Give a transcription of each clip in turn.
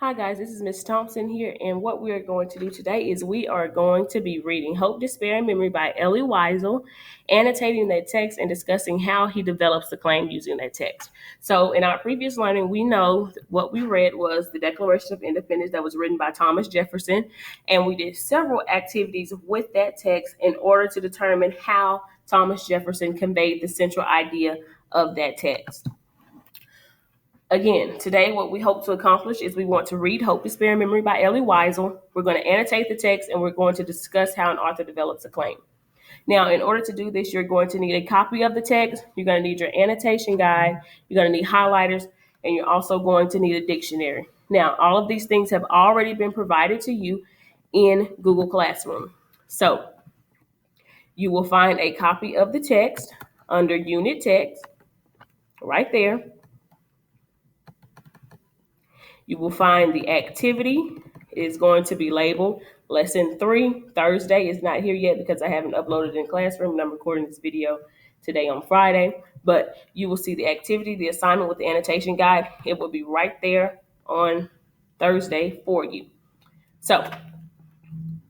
Hi guys, this is Miss Thompson here, and what we are going to do today is we are going to be reading Hope, Despair, and Memory by Elie Wiesel, annotating that text and discussing how he develops the claim using that text. So in our previous learning, we know what we read was the Declaration of Independence that was written by Thomas Jefferson, and we did several activities with that text in order to determine how Thomas Jefferson conveyed the central idea of that text. Again, today what we hope to accomplish is we want to read Hope, Despair, and Memory by Elie Wiesel. We're going to annotate the text and we're going to discuss how an author develops a claim. Now, in order to do this, you're going to need a copy of the text, you're going to need your annotation guide, you're going to need highlighters, and you're also going to need a dictionary. Now, all of these things have already been provided to you in Google Classroom. So, you will find a copy of the text under Unit Text right there. You will find the activity is going to be labeled Lesson 3. Thursday is not here yet because I haven't uploaded it in Classroom, and I'm recording this video today on Friday. But you will see the activity, the assignment with the annotation guide. It will be right there on Thursday for you. So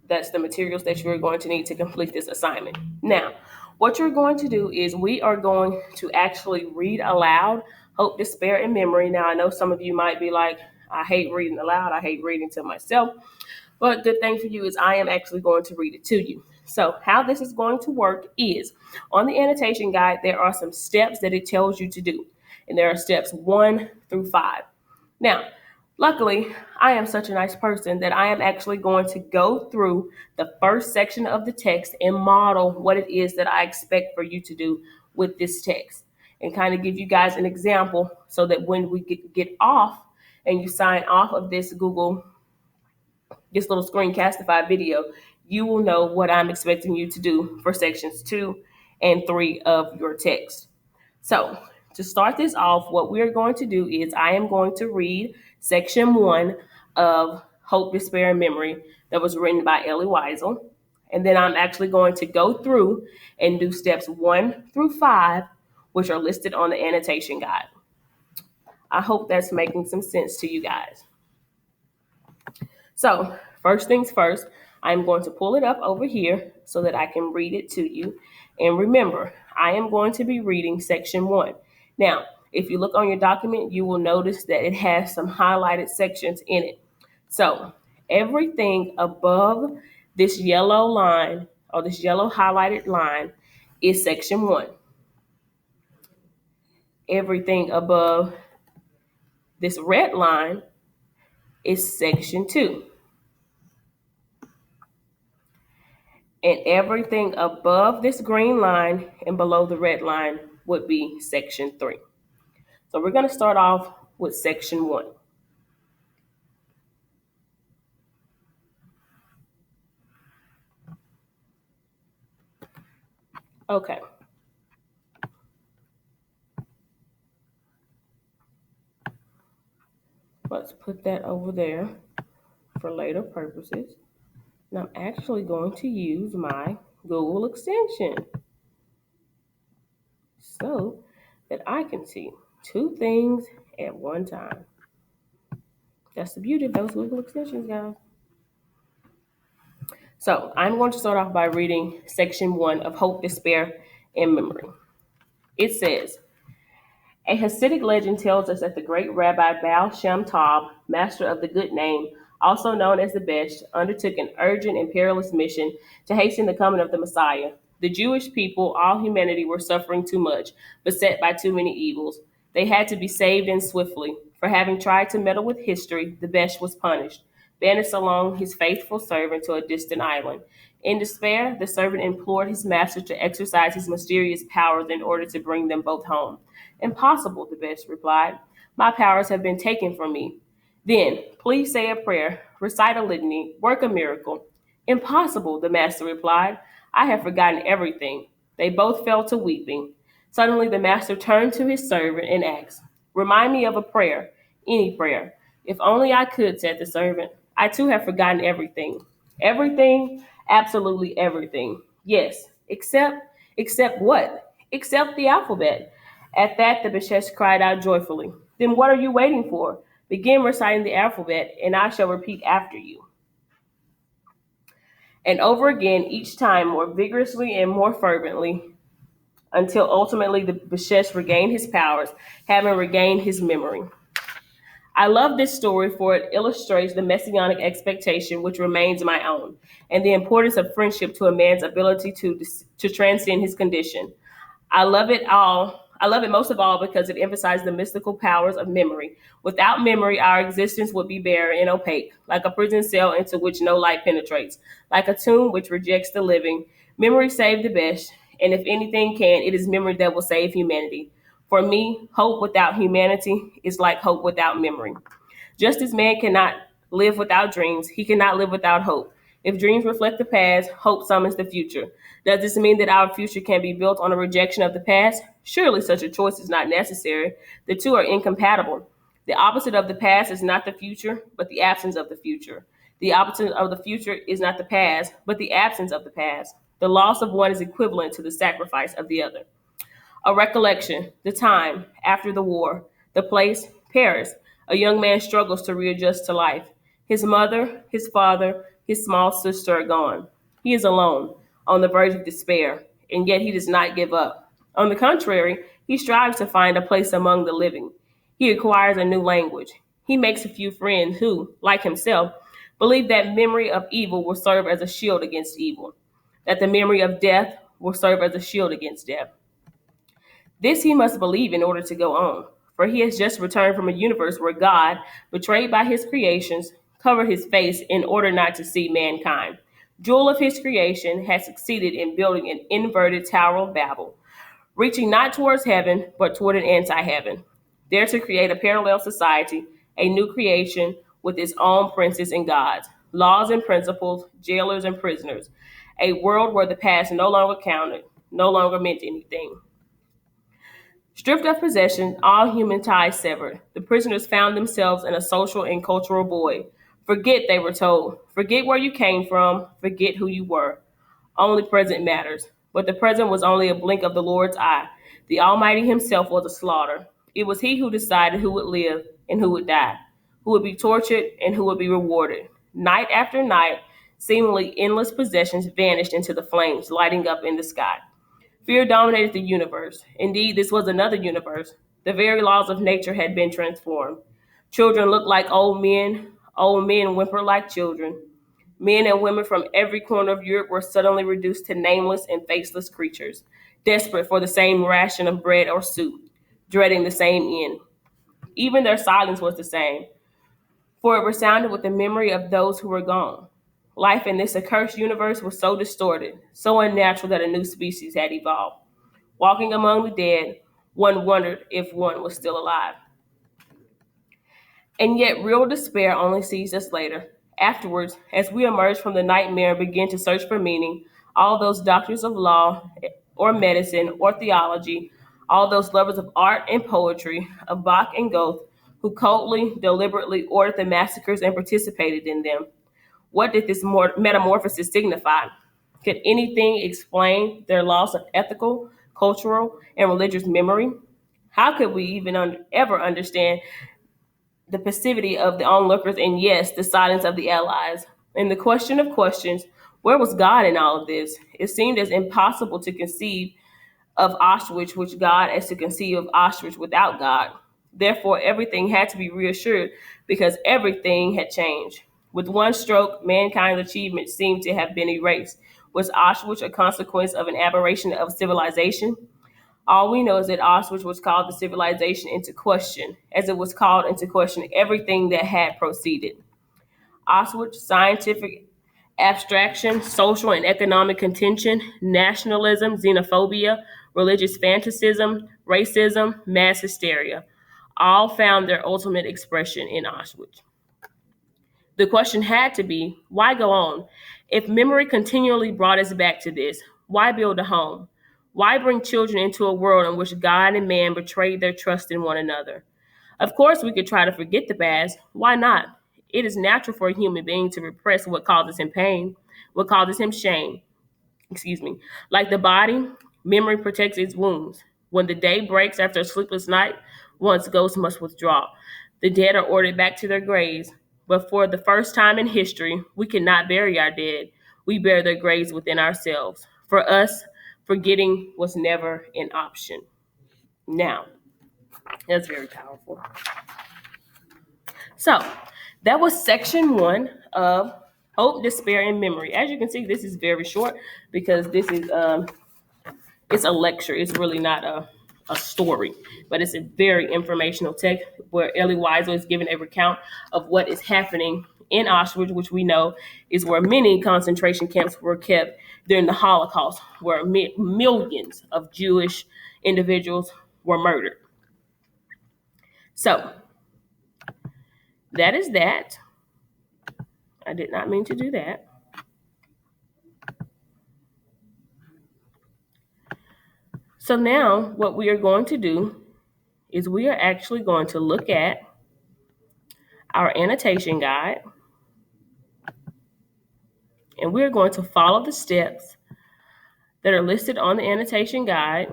that's the materials that you're going to need to complete this assignment. Now, what you're going to do is we are going to actually read aloud Hope, Despair, and Memory. Now, I know some of you might be like, I hate reading aloud. I hate reading to myself. But good thing for you is I am actually going to read it to you. So how this is going to work is on the annotation guide, there are some steps that it tells you to do. And there are steps 1 through 5. Now, luckily, I am such a nice person that I am actually going to go through the first section of the text and model what it is that I expect for you to do with this text and kind of give you guys an example so that when we get off and you sign off of this little screencastify video, you will know what I'm expecting you to do for sections 2 and 3 of your text. So to start this off, what we're going to do is I am going to read section 1 of Hope, Despair, and Memory that was written by Elie Wiesel. And then I'm actually going to go through and do steps 1 through 5, which are listed on the annotation guide. I hope that's making some sense to you guys. So first things first, I'm going to pull it up over here so that I can read it to you. And remember, I am going to be reading section 1. Now, if you look on your document, you will notice that it has some highlighted sections in it. So everything above this yellow line or this yellow highlighted line is section 1. Everything above this red line is section 2. And everything above this green line and below the red line would be section 3. So we're going to start off with section 1. Okay. Let's put that over there for later purposes. And I'm actually going to use my Google extension so that I can see 2 things at one time. That's the beauty of those Google extensions, guys. So I'm going to start off by reading section 1 of Hope, Despair, and Memory. It says, a Hasidic legend tells us that the great Rabbi Baal Shem Tov, master of the good name, also known as the Besh, undertook an urgent and perilous mission to hasten the coming of the Messiah. The Jewish people, all humanity, were suffering too much, beset by too many evils. They had to be saved and swiftly. For having tried to meddle with history, the Besh was punished, banished along his faithful servant to a distant island. In despair, the servant implored his master to exercise his mysterious powers in order to bring them both home. Impossible, the Besh replied. My powers have been taken from me. Then, please say a prayer, recite a litany, work a miracle. Impossible, the master replied. I have forgotten everything. They both fell to weeping. Suddenly, the master turned to his servant and asked, remind me of a prayer, any prayer. If only I could, said the servant. I too have forgotten everything. Everything? Absolutely everything. Yes, except what? Except the alphabet. At that, the Beshesh cried out joyfully, then what are you waiting for? Begin reciting the alphabet, and I shall repeat after you. And over again, each time more vigorously and more fervently, until ultimately the Bishesh regained his powers, having regained his memory. I love this story for it illustrates the messianic expectation which remains my own, and the importance of friendship to a man's ability to transcend his condition. I love it all. I love it most of all because it emphasizes the mystical powers of memory. Without memory, our existence would be bare and opaque, like a prison cell into which no light penetrates, like a tomb which rejects the living. Memory saved the best, and if anything can, it is memory that will save humanity. For me, hope without humanity is like hope without memory. Just as man cannot live without dreams, he cannot live without hope. If dreams reflect the past, hope summons the future. Does this mean that our future can be built on a rejection of the past? Surely such a choice is not necessary. The two are incompatible. The opposite of the past is not the future, but the absence of the future. The opposite of the future is not the past, but the absence of the past. The loss of one is equivalent to the sacrifice of the other. A recollection, the time, after the war, the place, Paris. A young man struggles to readjust to life. His mother, his father, his small sister are gone. He is alone, on the verge of despair, and yet he does not give up. On the contrary, he strives to find a place among the living. He acquires a new language. He makes a few friends who, like himself, believe that memory of evil will serve as a shield against evil, that the memory of death will serve as a shield against death. This he must believe in order to go on, for he has just returned from a universe where God, betrayed by his creations, covered his face in order not to see mankind. Jewel of his creation has succeeded in building an inverted Tower of Babel, reaching not towards heaven, but toward an anti heaven, there to create a parallel society, a new creation with its own princes and gods, laws and principles, jailers and prisoners, a world where the past no longer counted, no longer meant anything. Stripped of possession, all human ties severed, the prisoners found themselves in a social and cultural void. Forget, they were told. Forget where you came from. Forget who you were. Only present matters. But the present was only a blink of the Lord's eye. The Almighty Himself was a slaughter. It was He who decided who would live and who would die, who would be tortured and who would be rewarded. Night after night, seemingly endless possessions vanished into the flames lighting up in the sky. Fear dominated the universe. Indeed, this was another universe. The very laws of nature had been transformed. Children looked like old men whimpered like children. Men and women from every corner of Europe were suddenly reduced to nameless and faceless creatures, desperate for the same ration of bread or soup, dreading the same end. Even their silence was the same, for it resounded with the memory of those who were gone. Life in this accursed universe was so distorted, so unnatural that a new species had evolved. Walking among the dead, one wondered if one was still alive. And yet, real despair only sees us later. Afterwards, as we emerge from the nightmare and begin to search for meaning, all those doctors of law or medicine or theology, all those lovers of art and poetry, of Bach and Goethe, who coldly, deliberately ordered the massacres and participated in them, what did this metamorphosis signify? Could anything explain their loss of ethical, cultural, and religious memory? How could we even ever understand the passivity of the onlookers and, yes, the silence of the allies? And the question of questions, where was God in all of this? It seemed as impossible to conceive of Auschwitz with God as to conceive of Auschwitz without God. Therefore, everything had to be reassured because everything had changed. With one stroke, mankind's achievement seemed to have been erased. Was Auschwitz a consequence of an aberration of civilization? All we know is that Auschwitz was called the civilization into question, as it was called into question everything that had proceeded. Auschwitz, scientific abstraction, social and economic contention, nationalism, xenophobia, religious fanaticism, racism, mass hysteria, all found their ultimate expression in Auschwitz. The question had to be, why go on? If memory continually brought us back to this, why build a home? Why bring children into a world in which God and man betrayed their trust in one another? Of course, we could try to forget the past. Why not? It is natural for a human being to repress what causes him pain, what causes him shame. Excuse me. Like the body, memory protects its wounds. When the day breaks after a sleepless night, one's ghost must withdraw. The dead are ordered back to their graves, but for the first time in history, we cannot bury our dead. We bear their graves within ourselves. For us, forgetting was never an option. Now, that's very powerful. So, that was section 1 of Hope, Despair, and Memory. As you can see, this is very short because this is it's a lecture. It's really not a story, but it's a very informational text where Elie Wiesel is giving a recount of what is happening in Auschwitz, which we know is where many concentration camps were kept during the Holocaust, where millions of Jewish individuals were murdered. So that is that. I did not mean to do that. So now what we are going to do is we are actually going to look at our annotation guide, and we're going to follow the steps that are listed on the annotation guide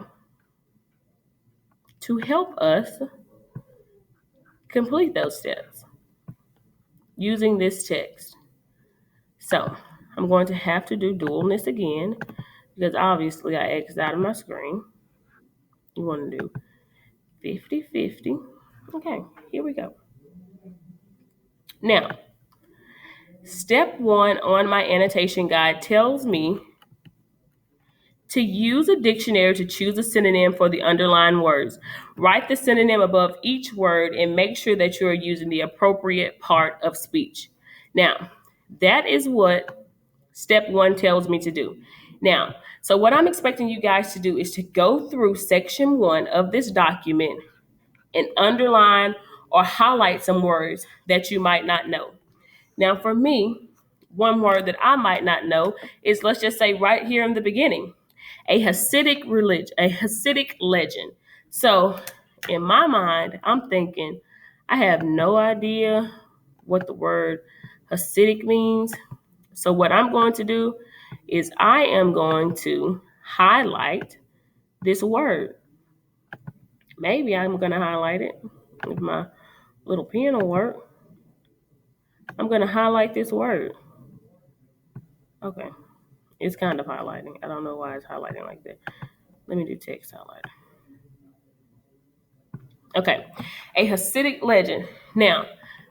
to help us complete those steps using this text. So I'm going to have to do dualness again because obviously I X'd out of my screen. You want to do 50-50. Okay, here we go. Now, step 1 on my annotation guide tells me to use a dictionary to choose a synonym for the underlined words. Write the synonym above each word and make sure that you are using the appropriate part of speech. Now, that is what step 1 tells me to do. Now, so what I'm expecting you guys to do is to go through section 1 of this document and underline or highlight some words that you might not know. Now, for me, one word that I might not know is, let's just say right here in the beginning, a Hasidic legend. So in my mind, I'm thinking, I have no idea what the word Hasidic means. So what I'm going to do is I am going to highlight this word. Maybe I'm going to highlight it with my little pen will work. I'm going to highlight this word. Okay. It's kind of highlighting. I don't know why it's highlighting like that. Let me do text highlighter. Okay. A Hasidic legend. Now,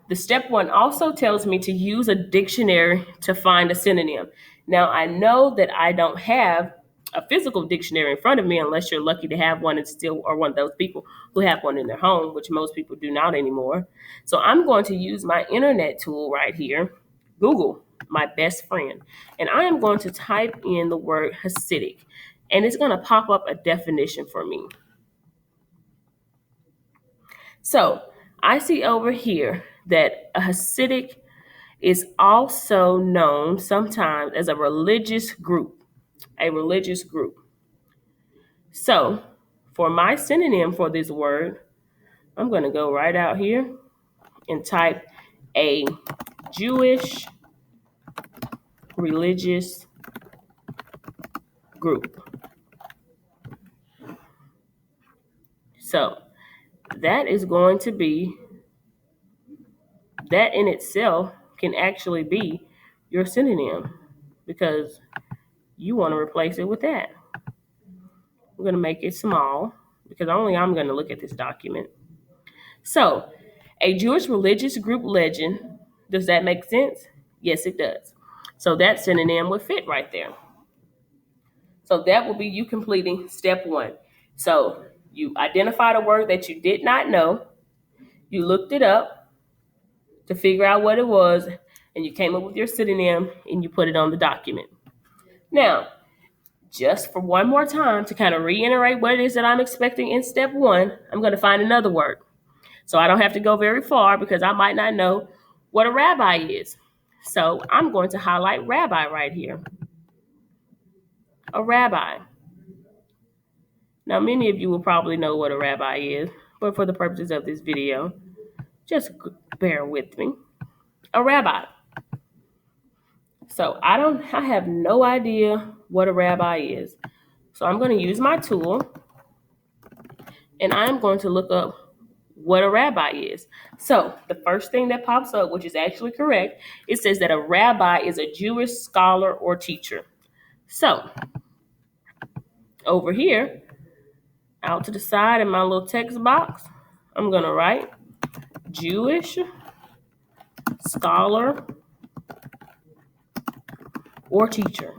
the step 1 also tells me to use a dictionary to find a synonym. Now, I know that I don't have a physical dictionary in front of me unless you're lucky to have one and still are one of those people who have one in their home, which most people do not anymore. So I'm going to use my internet tool right here, Google, my best friend. And I am going to type in the word Hasidic, and it's going to pop up a definition for me. So I see over here that a Hasidic is also known sometimes as a religious group. So for my synonym for this word, I'm going to go right out here and type a Jewish religious group. So that is going to be, that in itself can actually be your synonym because you want to replace it with that. We're going to make it small because only I'm going to look at this document. So, a Jewish religious group legend, does that make sense? Yes, it does. So that synonym would fit right there. So that will be you completing step 1. So you identified a word that you did not know, you looked it up to figure out what it was, and you came up with your synonym and you put it on the document. Now, just for one more time to kind of reiterate what it is that I'm expecting in step 1, I'm going to find another word. So I don't have to go very far because I might not know what a rabbi is. So I'm going to highlight rabbi right here. A rabbi. Now, many of you will probably know what a rabbi is, but for the purposes of this video, just bear with me. A rabbi. So I have no idea what a rabbi is. So I'm going to use my tool and I'm going to look up what a rabbi is. So the first thing that pops up, which is actually correct, it says that a rabbi is a Jewish scholar or teacher. So over here, out to the side in my little text box, I'm going to write Jewish scholar or teacher.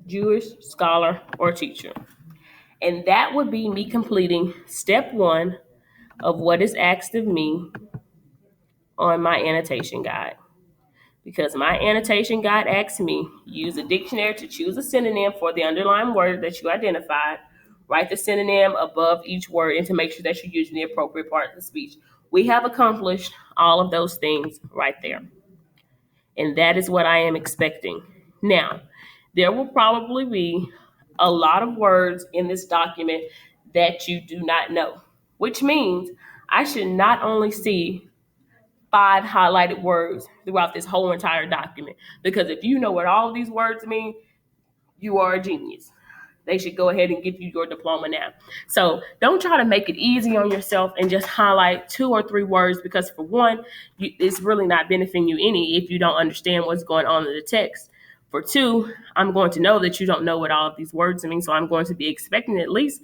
Jewish scholar or teacher. And that would be me completing step 1 of what is asked of me on my annotation guide. Because my annotation guide asks me, use a dictionary to choose a synonym for the underlying word that you identified. Write the synonym above each word and to make sure that you're using the appropriate part of the speech. We have accomplished all of those things right there. And that is what I am expecting. Now, there will probably be a lot of words in this document that you do not know, which means I should not only see 5 highlighted words throughout this whole entire document. Because if you know what all of these words mean, you are a genius. They should go ahead and give you your diploma now. So don't try to make it easy on yourself and just highlight 2 or 3 words, because for one, it's really not benefiting you any if you don't understand what's going on in the text. For 2, I'm going to know that you don't know what all of these words mean, so I'm going to be expecting at least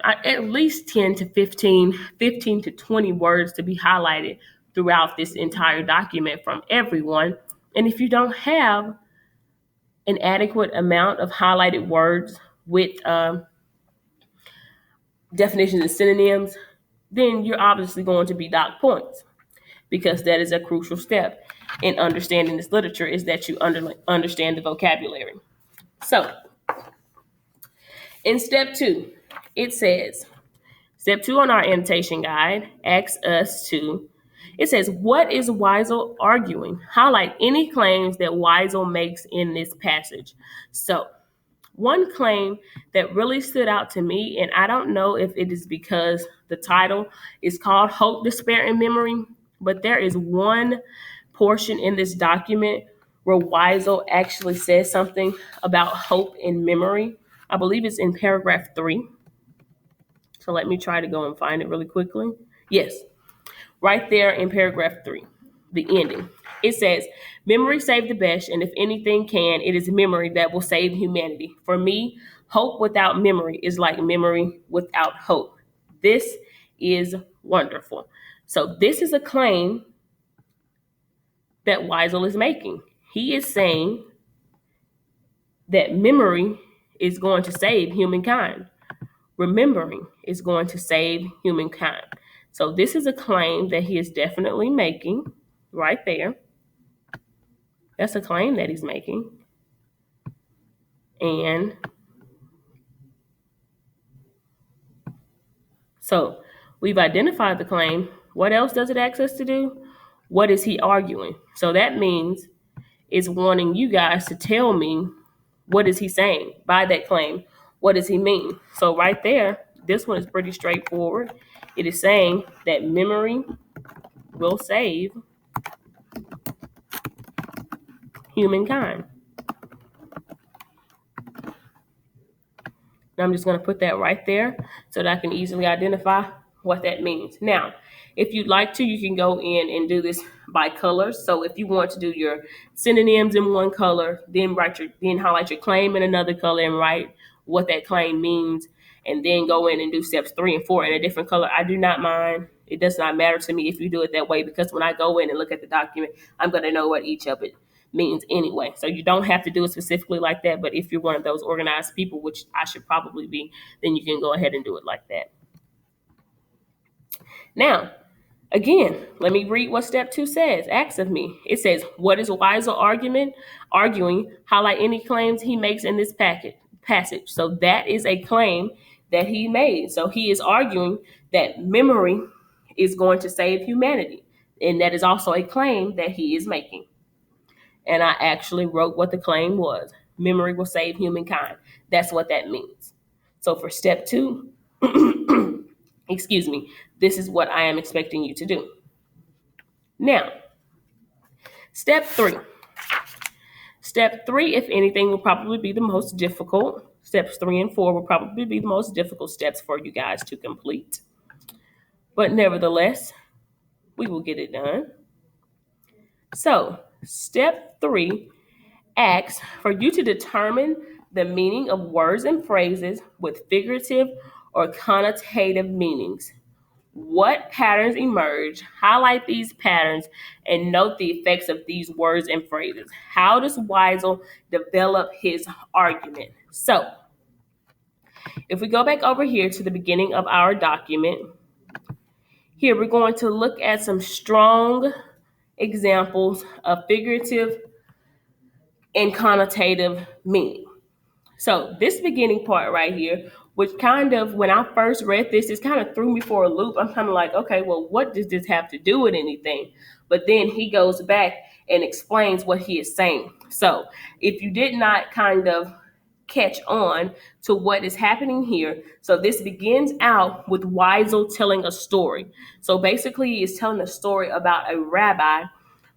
10 to 15 to 20 words to be highlighted throughout this entire document from everyone. And if you don't have an adequate amount of highlighted words with definitions and synonyms, then you're obviously going to be docked points, because that is a crucial step in understanding this literature, is that you understand the vocabulary. So in step 2, it says, step 2 on our annotation guide asks us to, it says, what is Weisel arguing? Highlight any claims that Weisel makes in this passage. So one claim that really stood out to me, and I don't know if it is because the title is called Hope, Despair, and Memory, but there is one portion in this document where Weisel actually says something about hope and memory. I believe it's in paragraph 3. So let me try to go and find it really quickly. Yes, right there in paragraph 3, the ending. It says, memory saved the best, and if anything can, it is memory that will save humanity. For me, hope without memory is like memory without hope. This is wonderful. So this is a claim that Weisel is making. He is saying that memory is going to save humankind. Remembering is going to save humankind. So this is a claim that he is definitely making right there. That's a claim that he's making. And so we've identified the claim. What else does it ask us to do? What is he arguing? So that means it's wanting you guys to tell me, what is he saying by that claim? What does he mean? So right there, this one is pretty straightforward. It is saying that memory will save humankind. And I'm just going to put that right there so that I can easily identify what that means. Now, if you'd like to, you can go in and do this by colors. So if you want to do your synonyms in one color, then highlight your claim in another color and write what that claim means, and then go in and do steps 3 and 4 in a different color. I do not mind. It does not matter to me if you do it that way, because when I go in and look at the document, I'm going to know what each of it means anyway. So you don't have to do it specifically like that, but if you're one of those organized people, which I should probably be, then you can go ahead and do it like that. Now, again, let me read what step 2 says. Asks of me. It says, what is Weisel arguing? Highlight any claims he makes in this passage. So that is a claim that he made. So he is arguing that memory is going to save humanity. And that is also a claim that he is making. And I actually wrote what the claim was. Memory will save humankind. That's what that means. So for step 2, this is what I am expecting you to do. Now, step 3. Step 3, if anything, will probably be the most difficult. Steps 3 and 4 will probably be the most difficult steps for you guys to complete. But nevertheless, we will get it done. So, step 3 asks for you to determine the meaning of words and phrases with figurative or connotative meanings. What patterns emerge? Highlight these patterns and note the effects of these words and phrases. How does Weisel develop his argument? So, if we go back over here to the beginning of our document, here we're going to look at some strong examples of figurative and connotative meaning. So this beginning part right here, which kind of, when I first read this, it kind of threw me for a loop. I'm kind of like, okay, well, what does this have to do with anything? But then he goes back and explains what he is saying. So if you did not kind of catch on to what is happening here, so this begins out with Weisel telling a story. So basically, he is telling a story about a rabbi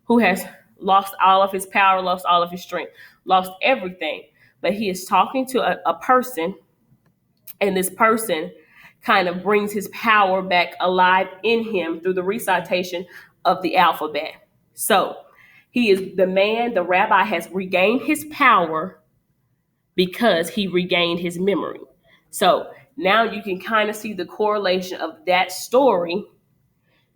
who has lost all of his power, lost all of his strength, lost everything. But he is talking to a person, and this person kind of brings his power back alive in him through the recitation of the alphabet. So he is the rabbi has regained his power because he regained his memory. So now you can kind of see the correlation of that story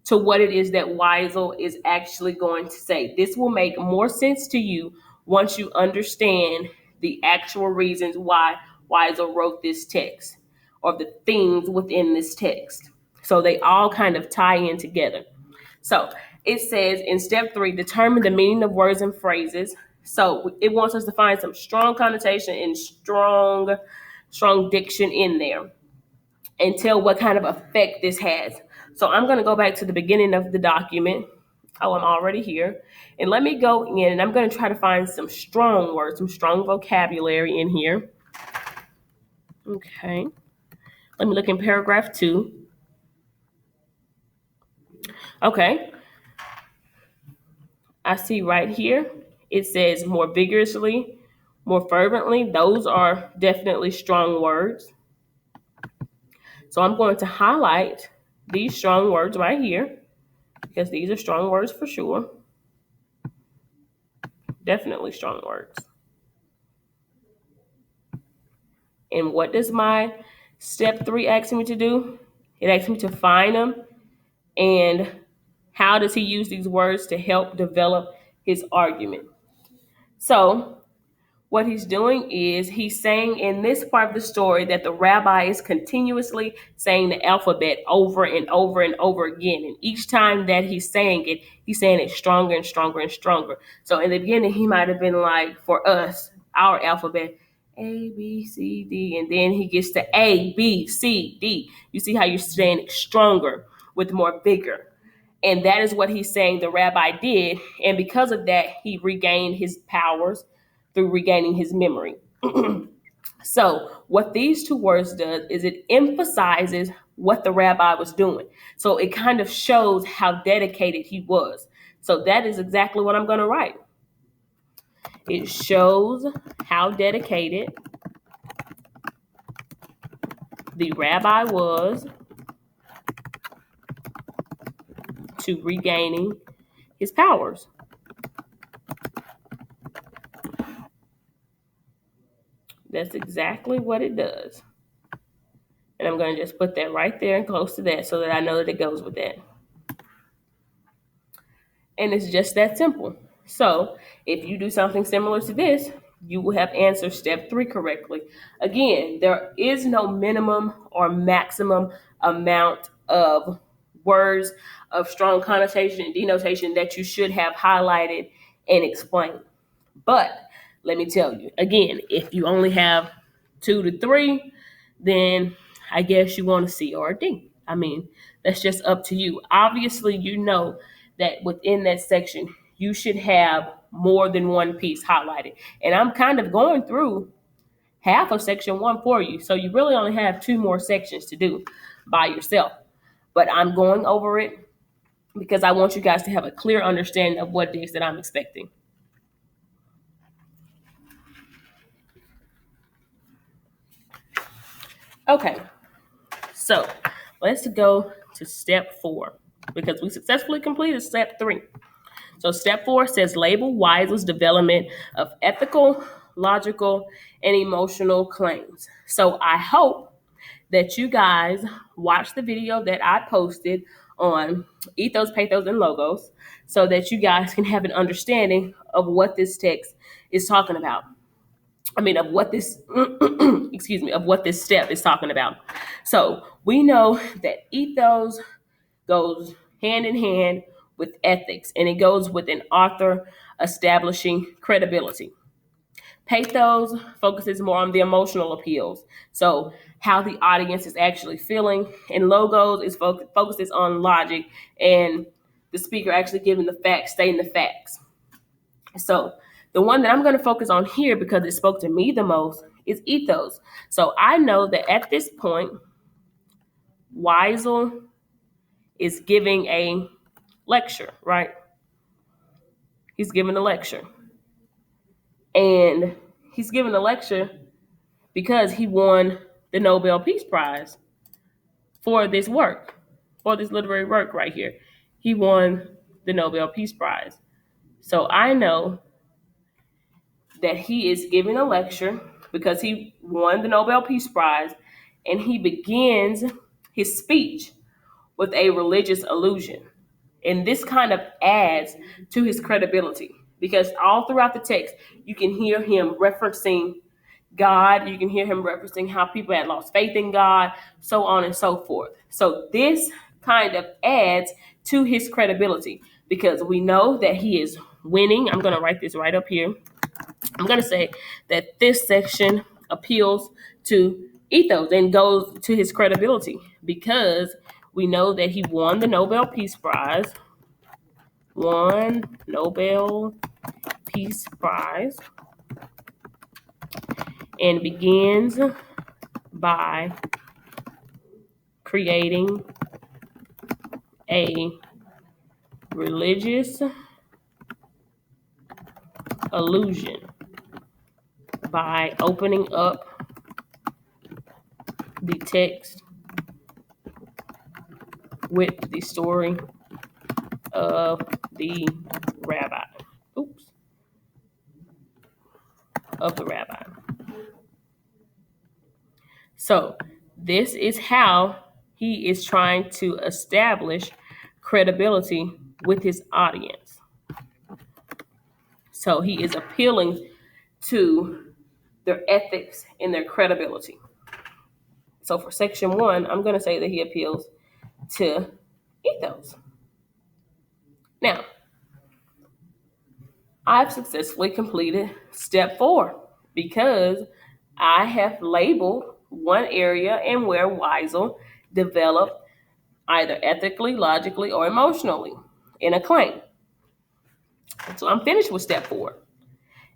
to what it is that Weisel is actually going to say. This will make more sense to you once you understand the actual reasons why Weisel wrote this text or the themes within this text. So they all kind of tie in together. So it says in step 3, determine the meaning of words and phrases. So it wants us to find some strong connotation and strong diction in there and tell what kind of effect this has. So I'm going to go back to the beginning of the document. Oh, I'm already here. And let me go in and I'm going to try to find some strong words, some strong vocabulary in here. Okay. Let me look in paragraph 2. Okay. I see right here, it says more vigorously, more fervently. Those are definitely strong words. So I'm going to highlight these strong words right here because these are strong words for sure. Definitely strong words. And what does my step 3 ask me to do? It asks me to find them. And how does he use these words to help develop his argument? So what he's doing is he's saying in this part of the story that the rabbi is continuously saying the alphabet over and over and over again. And each time that he's saying it stronger and stronger and stronger. So in the beginning, he might have been like, for us, our alphabet, A, B, C, D. And then he gets to A, B, C, D. You see how you're saying it stronger with more vigor. And that is what he's saying the rabbi did. And because of that, he regained his powers through regaining his memory. So what these two words does is it emphasizes what the rabbi was doing. So it kind of shows how dedicated he was. So that is exactly what I'm going to write. It shows how dedicated the rabbi was to regaining his powers. That's exactly what it does. And I'm going to just put that right there and close to that so that I know that it goes with that. And it's just that simple. So if you do something similar to this, you will have answered step 3 correctly. Again, there is no minimum or maximum amount of words of strong connotation and denotation that you should have highlighted and explained. But let me tell you, again, if you only have 2 to 3, then I guess you want a C or a D. I mean, that's just up to you. Obviously, you know that within that section, you should have more than one piece highlighted. And I'm kind of going through half of section 1 for you. So you really only have 2 more sections to do by yourself. But I'm going over it because I want you guys to have a clear understanding of what it is that I'm expecting. Okay, so let's go to step 4 because we successfully completed step 3. So step 4 says label Weisel's development of ethical, logical, and emotional claims. So I hope that you guys watch the video that I posted on ethos, pathos, and logos so that you guys can have an understanding of what this text is talking about. I mean, of what this, excuse me, of what this step is talking about. So we know that ethos goes hand in hand with ethics, and it goes with an author establishing credibility. Pathos focuses more on the emotional appeals, so how the audience is actually feeling, and logos is focuses on logic and the speaker actually giving the facts, stating the facts. So the one that I'm going to focus on here because it spoke to me the most is ethos. So I know that at this point, Weisel is giving a lecture, right? He's giving a lecture. And he's giving a lecture because he won the Nobel Peace Prize for this work, for this literary work right here. He won the Nobel Peace Prize. So I know that he is giving a lecture because he won the Nobel Peace Prize, and he begins his speech with a religious allusion. And this kind of adds to his credibility because all throughout the text, you can hear him referencing God. You can hear him referencing how people had lost faith in God, so on and so forth. So this kind of adds to his credibility because we know that he is winning. I'm going to write this right up here. I'm going to say that this section appeals to ethos and goes to his credibility because we know that he won the Nobel Peace Prize, and begins by creating a religious allusion by opening up the text with the story of the rabbi. Of the rabbi. So this is how he is trying to establish credibility with his audience. So he is appealing to their ethics and their credibility. So for section 1, I'm going to say that he appeals to ethos. Now, I've successfully completed step 4 because I have labeled one area and where Weisel developed either ethically, logically, or emotionally in a claim. So I'm finished with step 4.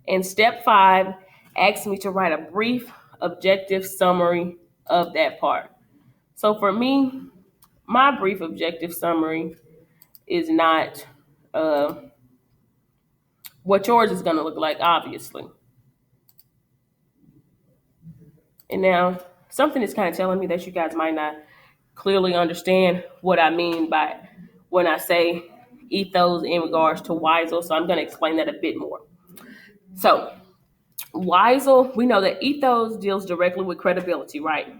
And step 5 asks me to write a brief, objective summary of that part. So for me, my brief objective summary is not what yours is going to look like, obviously. And now, something is kind of telling me that you guys might not clearly understand what I mean by when I say ethos in regards to Weisel. So I'm going to explain that a bit more. So Weisel, we know that ethos deals directly with credibility, right?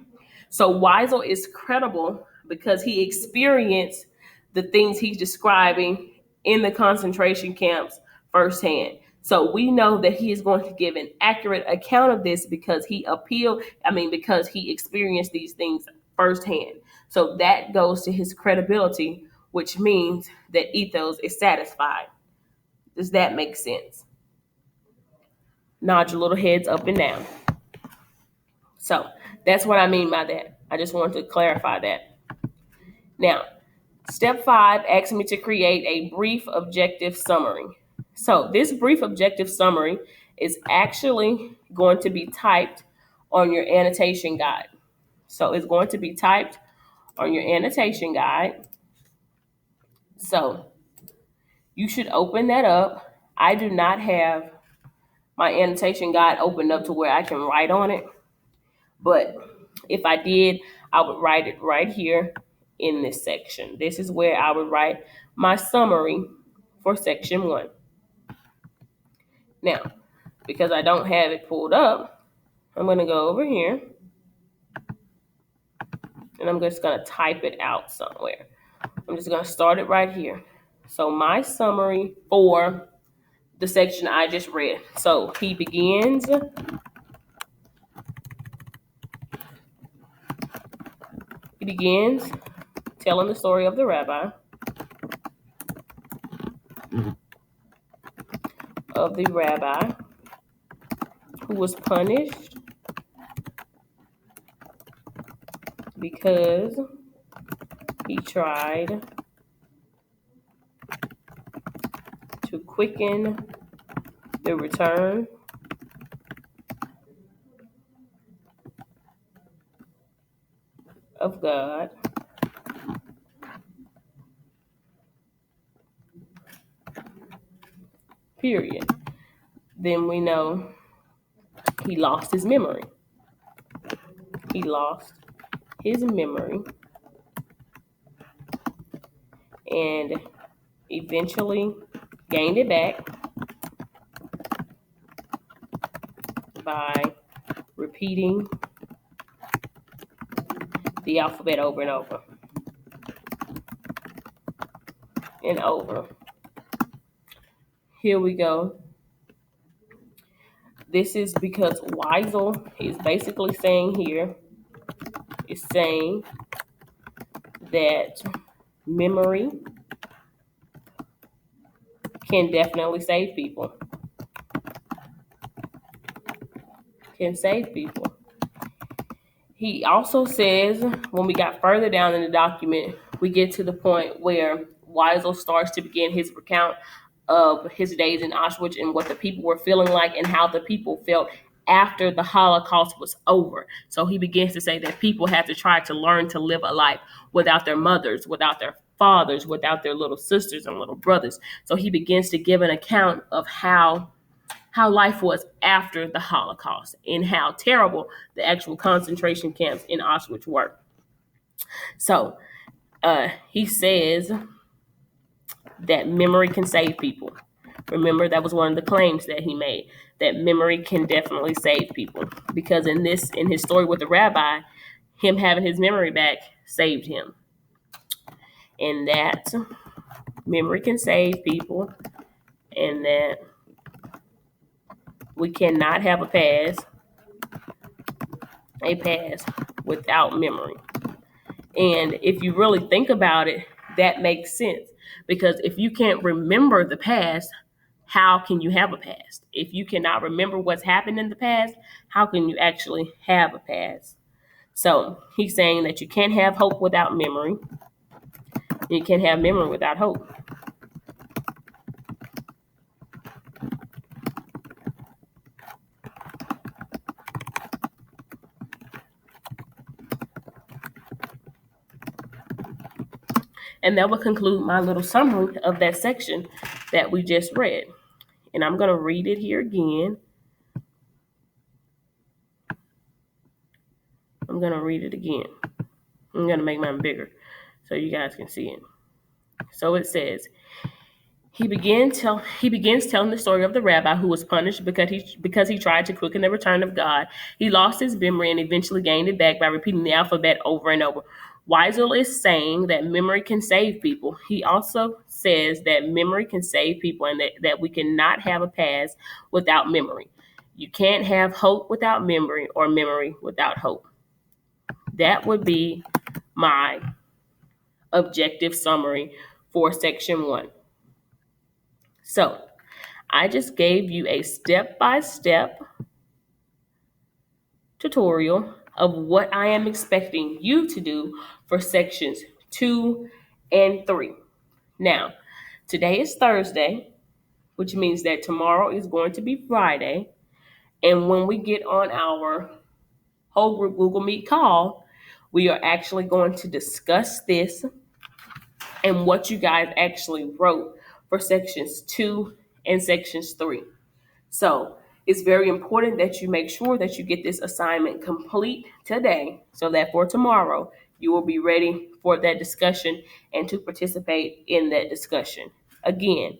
So Weisel is credible because he experienced the things he's describing in the concentration camps firsthand. So we know that he is going to give an accurate account of this because because he experienced these things firsthand. So that goes to his credibility, which means that ethos is satisfied. Does that make sense? Nod your little heads up and down. So that's what I mean by that. I just wanted to clarify that. Now, step 5 asks me to create a brief objective summary. So this brief objective summary is actually going to be typed on your annotation guide. So it's going to be typed on your annotation guide. So you should open that up. I do not have my annotation guide opened up to where I can write on it, but If I did, I would write it right here in this section. This is where I would write my summary for section 1. Now, because I don't have it pulled up, I'm going to go over here and I'm just going to type it out somewhere. I'm just going to start it right here. So my summary for the section I just read. So he begins telling the story of the rabbi, who was punished because he tried to quicken the return of God. Period. Then we know he lost his memory. He lost his memory and eventually gained it back by repeating the alphabet over and over and over. Here we go. This is because Weisel is basically saying that memory can definitely save people. Can save people. He also says, when we got further down in the document, we get to the point where Weisel starts to begin his recount of his days in Auschwitz and what the people were feeling like and how the people felt after the Holocaust was over. So he begins to say that people have to try to learn to live a life without their mothers, without their fathers, without their little sisters and little brothers. So he begins to give an account of how life was after the Holocaust and how terrible the actual concentration camps in Auschwitz were. So he says that memory can save people. Remember, that was one of the claims that he made, that memory can definitely save people. Because in his story with the rabbi, him having his memory back saved him. And that memory can save people, and that we cannot have a past without memory. And if you really think about it, that makes sense. Because if you can't remember the past, how can you have a past? If you cannot remember what's happened in the past, how can you actually have a past? So he's saying that you can't have hope without memory. You can't have memory without hope. And that will conclude my little summary of that section that we just read. And I'm going to read it here again. I'm going to read it again. I'm going to make mine bigger so you guys can see it. So it says, he begins telling the story of the rabbi who was punished because he tried to quicken the return of God. He lost his memory and eventually gained it back by repeating the alphabet over and over. Weisel is saying that memory can save people. He also says that memory can save people and that we cannot have a past without memory. You can't have hope without memory or memory without hope. That would be my objective summary for section 1. So I just gave you a step-by-step tutorial of what I am expecting you to do for sections 2 and 3. Now, today is Thursday, which means that tomorrow is going to be Friday. And when we get on our whole group Google Meet call, we are actually going to discuss this and what you guys actually wrote for sections 2 and sections 3. So It's very important that you make sure that you get this assignment complete today so that for tomorrow you will be ready for that discussion and to participate in that discussion. Again,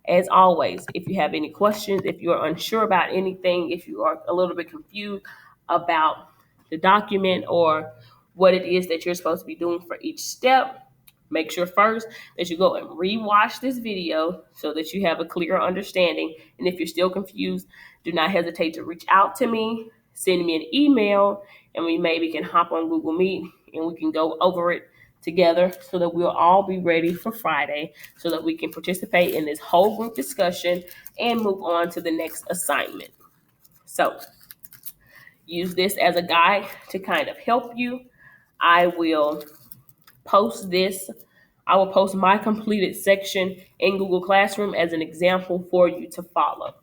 as always, if you have any questions, if you're unsure about anything, if you are a little bit confused about the document or what it is that you're supposed to be doing for each step, make sure first that you go and rewatch this video so that you have a clear understanding. And if you're still confused, do not hesitate to reach out to me, send me an email, and we maybe can hop on Google Meet and we can go over it together so that we'll all be ready for Friday so that we can participate in this whole group discussion and move on to the next assignment. So use this as a guide to kind of help you. I will post this. I will post my completed section in Google Classroom as an example for you to follow.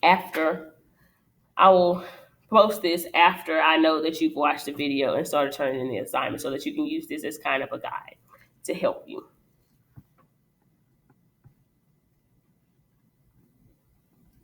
I will post this after I know that you've watched the video and started turning in the assignment so that you can use this as kind of a guide to help you.